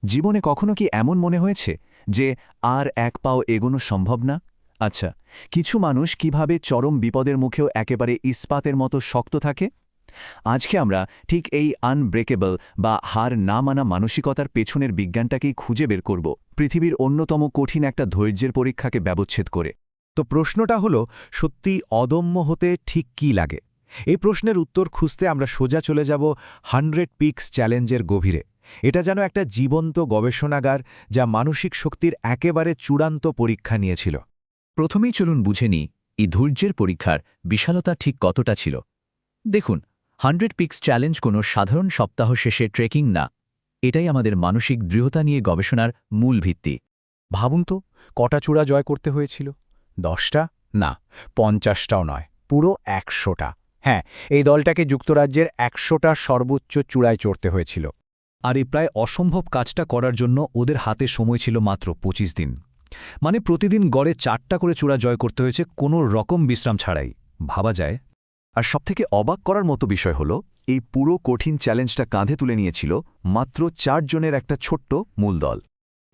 জীবনে কখনো কি এমন মনে হয়েছে যে আর এক পাও এগোনো সম্ভব না? আচ্ছা, কিছু মানুষ কিভাবে চরম বিপদের মুখেও একেবারে ইস্পাতের মতো শক্ত থাকে? আজকে আমরা ঠিক এই আনব্রেকেবল বা হার না মানা মানসিকতার পেছনের বিজ্ঞানটাকেই খুঁজে বের করব, পৃথিবীর অন্যতম কঠিন একটা ধৈর্যের পরীক্ষাকে ব্যবচ্ছেদ করে। তো প্রশ্নটা হলো, সত্যি অদম্য হতে ঠিক কী লাগে? এই প্রশ্নের উত্তর খুঁজতে আমরা সোজা চলে যাব 100 পিকস চ্যালেঞ্জের গভীরে। এটা যেন একটা জীবন্ত গবেষণাগার, যা মানসিক শক্তির একেবারে চূড়ান্ত পরীক্ষা নিয়েছিল। প্রথমেই চলুন বুঝে নিই এই ধৈর্যের পরীক্ষার বিশালতা ঠিক কতটা ছিল। দেখুন, 100 পিকস চ্যালেঞ্জ কোনো সাধারণ সপ্তাহ শেষে ট্রেকিং না। এটাই আমাদের মানসিক দৃঢ়তা নিয়ে গবেষণার মূল ভিত্তি। ভাবুন তো, কটা চূড়া জয় করতে হয়েছিল? 10টা? না, 50টাও নয়, পুরো 100টা। হ্যাঁ, এই দলটাকে যুক্তরাজ্যের 100টা সর্বোচ্চ চূড়ায় চড়তে হয়েছিল। আর এই প্রায় অসম্ভব কাজটা করার জন্য ওদের হাতে সময় ছিল মাত্র 25 দিন। মানে প্রতিদিন গড়ে 4টা করে চূড়া জয় করতে হয়েছে কোনো রকম বিশ্রাম ছাড়াই। ভাবা যায়? আর সবথেকে অবাক করার মতো বিষয় হল, এই পুরো কঠিন চ্যালেঞ্জটা কাঁধে তুলে নিয়েছিল মাত্র 4 জনের একটা ছোট্ট মূল দল।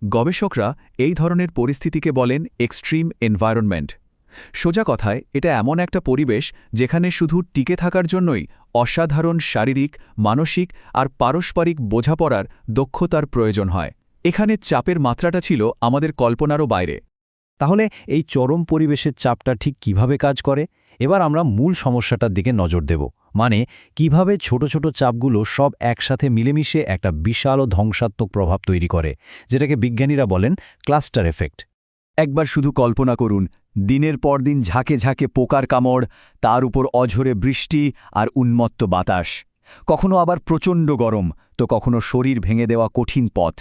গবেষকরা এই ধরনের পরিস্থিতিকে বলেন এক্সট্রিম এনভায়রনমেন্ট। সোজা কথায়, এটা এমন একটা পরিবেশ যেখানে শুধু টিকে থাকার জন্যই অসাধারণ শারীরিক, মানসিক আর পারস্পরিক বোঝাপড়ার দক্ষতার প্রয়োজন হয়। এখানে চাপের মাত্রাটা ছিল আমাদের কল্পনারও বাইরে। তাহলে এই চরম পরিবেশের চাপটা ঠিক কিভাবে কাজ করে? এবার আমরা মূল সমস্যাটার দিকে নজর দেব। মানে কিভাবে ছোট ছোট চাপগুলো সব একসাথে মিলেমিশে একটা বিশাল ও ধ্বংসাত্মক প্রভাব তৈরি করে, যেটাকে বিজ্ঞানীরা বলেন ক্লাস্টার এফেক্ট। একবার শুধু কল্পনা করুন, দিনের পর দিন ঝাঁকে ঝাঁকে পোকার কামড়, তার উপর অঝোরে বৃষ্টি আর উন্মত্ত বাতাস। কখনো আবার প্রচণ্ড গরম, তো কখনো শরীর ভেঙে দেওয়া কঠিন পথ।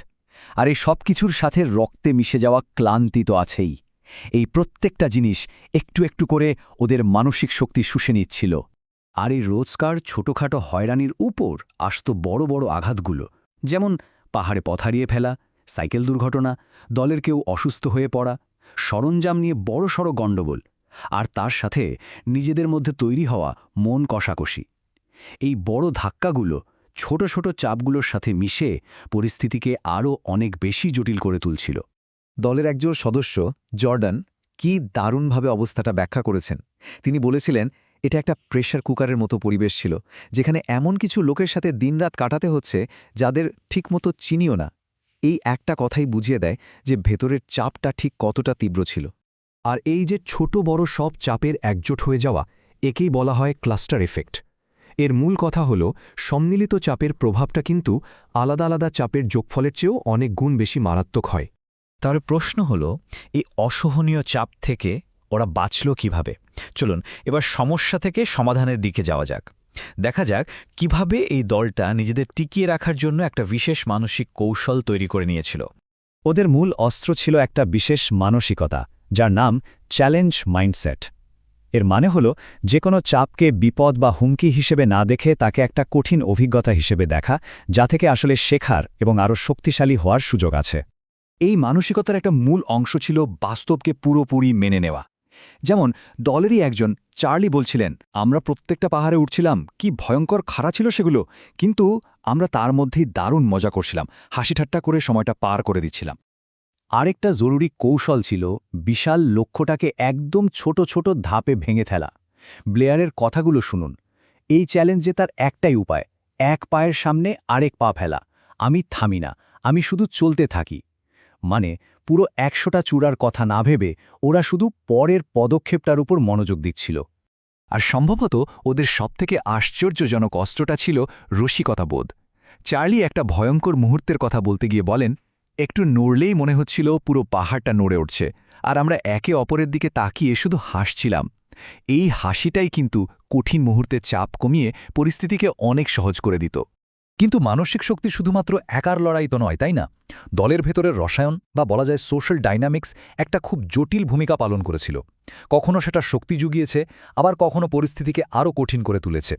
আর এই সব কিছুর সাথে রক্তে মিশে যাওয়া ক্লান্তি তো আছেই। এই প্রত্যেকটা জিনিস একটু একটু করে ওদের মানসিক শক্তি শুষে নিচ্ছিল। আর এই রোজকার ছোটখাটো হয়রানির উপর আসত বড় বড় আঘাতগুলো, যেমন পাহাড়ে পথ হারিয়ে ফেলা, সাইকেল দুর্ঘটনা, দলের কেউ অসুস্থ হয়ে পড়া, সরঞ্জাম নিয়ে বড়সড় গণ্ডগোল, আর তার সাথে নিজেদের মধ্যে তৈরি হওয়া মন কষাকষি। এই বড় ধাক্কাগুলো ছোট ছোট চাপগুলোর সাথে মিশে পরিস্থিতিকে আরও অনেক বেশি জটিল করে তুলছিল। দলের একজন সদস্য, জর্ডান, কি দারুণভাবে অবস্থাটা ব্যাখ্যা করেছেন। তিনি বলেছিলেন, এটা একটা প্রেশার কুকারের মতো পরিবেশ ছিল, যেখানে এমন কিছু লোকের সাথে দিনরাত কাটাতে হচ্ছে যাদের ঠিকমতো চিনিও না। এই একটা কথাই বুঝিয়ে দেয় যে ভেতরের চাপটা ঠিক কতটা তীব্র ছিল। আর এই যে ছোট বড় সব চাপের একজোট হয়ে যাওয়া, একেই বলা হয় ক্লাস্টার এফেক্ট। এর মূল কথা হল, সম্মিলিত চাপের প্রভাবটা কিন্তু আলাদা আলাদা চাপের যোগফলের চেয়েও অনেক গুণ বেশি মারাত্মক হয়। তার প্রশ্ন হল, এই অসহনীয় চাপ থেকে ওরা বাঁচল কিভাবে? চলুন এবার সমস্যা থেকে সমাধানের দিকে যাওয়া যাক। দেখা যাক কিভাবে এই দলটা নিজেদের টিকিয়ে রাখার জন্য একটা বিশেষ মানসিক কৌশল তৈরি করে নিয়েছিল। ওদের মূল অস্ত্র ছিল একটা বিশেষ মানসিকতা, যার নাম চ্যালেঞ্জ মাইন্ডসেট। এর মানে হল, যে কোনো চাপকে বিপদ বা হুমকি হিসেবে না দেখে তাকে একটা কঠিন অভিজ্ঞতা হিসেবে দেখা, যা থেকে আসলে শেখার এবং আরও শক্তিশালী হওয়ার সুযোগ আছে। এই মানসিকতার একটা মূল অংশ ছিল বাস্তবকে পুরোপুরি মেনে নেওয়া। যেমন দলেরই একজন, চার্লি, বলছিলেন, আমরা প্রত্যেকটা পাহাড়ে উঠছিলাম, কি ভয়ঙ্কর খাড়া ছিল সেগুলো, কিন্তু আমরা তার মধ্যেই দারুণ মজা করছিলাম, হাসিঠাট্টা করে সময়টা পার করে দিচ্ছিলাম। আরেকটা জরুরি কৌশল ছিল বিশাল লক্ষ্যটাকে একদম ছোট ছোট ধাপে ভেঙে ফেলা। ব্লেয়ারের কথাগুলো শুনুন। এই চ্যালেঞ্জে তার একটাই উপায়, এক পায়ের সামনে আরেক পা ফেলা। আমি থামি না, আমি শুধু চলতে থাকি। মানে পুরো 100টা চূড়ার কথা না ভেবে ওরা শুধু পরের পদক্ষেপটার উপর মনোযোগ দিচ্ছিল। আর সম্ভবত ওদের সবথেকে আশ্চর্যজনক অস্ত্রটা ছিল রসিকতাবোধ। চার্লি একটা ভয়ঙ্কর মুহূর্তের কথা বলতে গিয়ে বলেন, একটু নড়লেই মনে হচ্ছিল পুরো পাহাড়টা নড়ে উঠছে, আর আমরা একে অপরের দিকে তাকিয়ে শুধু হাসছিলাম। এই হাসিটাই কিন্তু কঠিন মুহূর্তে চাপ কমিয়ে পরিস্থিতিকে অনেক সহজ করে দিত। কিন্তু মানসিক শক্তি শুধুমাত্র একার লড়াই তো নয়, তাই না? দলের ভেতরের রসায়ন বা বলা যায় সোশ্যাল ডাইনামিক্স একটা খুব জটিল ভূমিকা পালন করেছিল। কখনো সেটা শক্তি জুগিয়েছে, আবার কখনো পরিস্থিতিকে আরও কঠিন করে তুলেছে।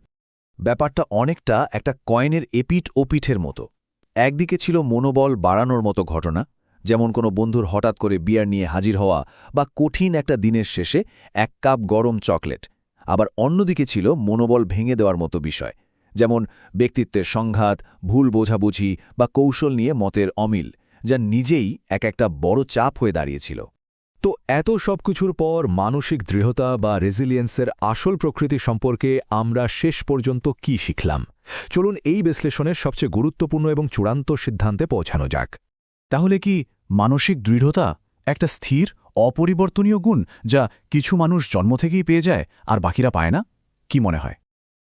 ব্যাপারটা অনেকটা একটা কয়েনের এপিঠ ওপিঠের মতো। একদিকে ছিল মনোবল বাড়ানোর মতো ঘটনা, যেমন কোনো বন্ধুর হঠাৎ করে বিয়ার নিয়ে হাজির হওয়া বা কঠিন একটা দিনের শেষে 1 কাপ গরম চকলেট। আবার অন্যদিকে ছিল মনোবল ভেঙে দেওয়ার মতো বিষয়, যেমন ব্যক্তিত্বের সংঘাত, ভুল বোঝাবুঝি বা কৌশল নিয়ে মতের অমিল, যা নিজেই একটা বড় চাপ হয়ে দাঁড়িয়েছিল। তো এত সবকিছুর পর মানসিক দৃঢ়তা বা রেজিলিয়েন্সের আসল প্রকৃতি সম্পর্কে আমরা শেষ পর্যন্ত কি শিখলাম? চলুন এই বিশ্লেষণের সবচেয়ে গুরুত্বপূর্ণ এবং চূড়ান্ত সিদ্ধান্তে পৌঁছানো যাক। তাহলে কি মানসিক দৃঢ়তা একটা স্থির অপরিবর্তনীয় গুণ যা কিছু মানুষ জন্ম থেকেই পেয়ে যায় আর বাকিরা পায় না? কি মনে হয়?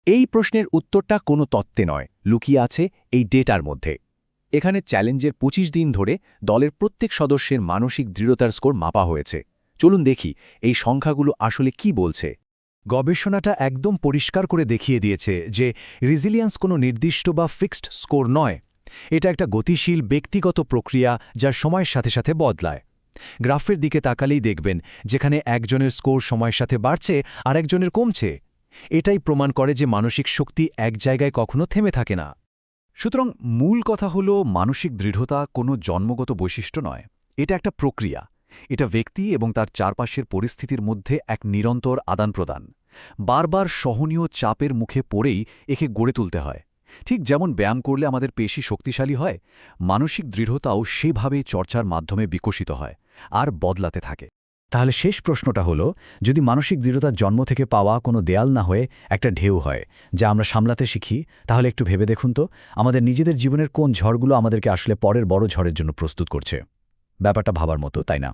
এই প্রশ্নের উত্তরটা কোনো তত্ত্বে নয়, লুকিয়ে আছে এই ডেটার মধ্যে। এখানে চ্যালেঞ্জের ২৫ দিন ধরে দলের প্রত্যেক সদস্যের মানসিক দৃঢ়তার স্কোর মাপা হয়েছে। চলুন দেখি এই সংখ্যাগুলো আসলে কি বলছে। গবেষণাটা একদম পরিষ্কার করে দেখিয়ে দিয়েছে যে রেজিলিয়েন্স কোনো নির্দিষ্ট বা ফিক্সড স্কোর নয়। এটা একটা গতিশীল ব্যক্তিগত প্রক্রিয়া যা সময়ের সাথে সাথে বদলায়। গ্রাফের দিকে তাকালেই দেখবেন যেখানে একজনের স্কোর সময়ের সাথে বাড়ছে আর একজনের কমছে। এটাই প্রমাণ করে যে মানসিক শক্তি এক জায়গায় কখনো থেমে থাকে না। সুতরাং মূল কথা হল মানসিক দৃঢ়তা কোনো জন্মগত বৈশিষ্ট্য নয়, এটা একটা প্রক্রিয়া। এটা ব্যক্তি এবং তার চারপাশের পরিস্থিতির মধ্যে এক নিরন্তর আদানপ্রদান। বারবার সহনীয় চাপের মুখে পড়েই একে গড়ে তুলতে হয়। ঠিক যেমন ব্যায়াম করলে আমাদের পেশি শক্তিশালী হয়, মানসিক দৃঢ়তাও সেভাবেই চর্চার মাধ্যমে বিকশিত হয় আর বদলাতে থাকে। তাহলে শেষ প্রশ্নটা হলো, যদি মানসিক দৃঢ়তা জন্ম থেকে পাওয়া কোনো দেয়াল না হয়ে একটা ঢেউ হয় যা আমরা সামলাতে শিখি, তাহলে একটু ভেবে দেখুন তো আমাদের নিজেদের জীবনের কোন ঝড়গুলো আমাদেরকে আসলে পরের বড় ঝড়ের জন্য প্রস্তুত করছে। ব্যাপারটা ভাবার মতো, তাই না?